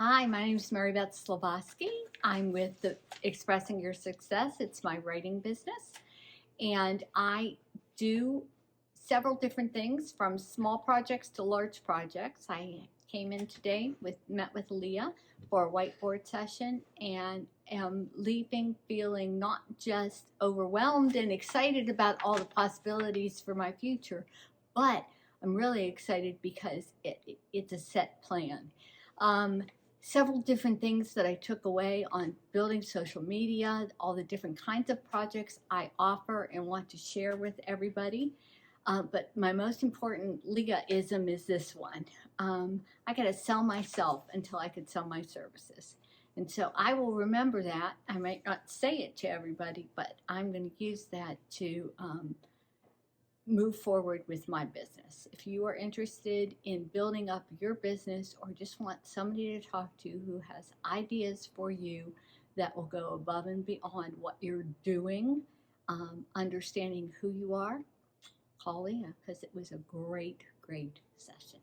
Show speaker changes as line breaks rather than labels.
Hi, my name is Maribeth Slovasky. I'm with the Expressing Your Success. It's my writing business. And I do several different things from small projects to large projects. I came in today, met with Leah for a whiteboard session and am leaving feeling not just overwhelmed and excited about all the possibilities for my future, but I'm really excited because it's a set plan. Several different things that I took away on building social media, all the different kinds of projects I offer and want to share with everybody. But my most important Leah-ism is this one. I got to sell myself until I could sell my services. And so I will remember that. I might not say it to everybody, but I'm going to use that to move forward with my business. If you are interested in building up your business or just want somebody to talk to who has ideas for you that will go above and beyond what you're doing, understanding who you are, call Leah because it was a great session.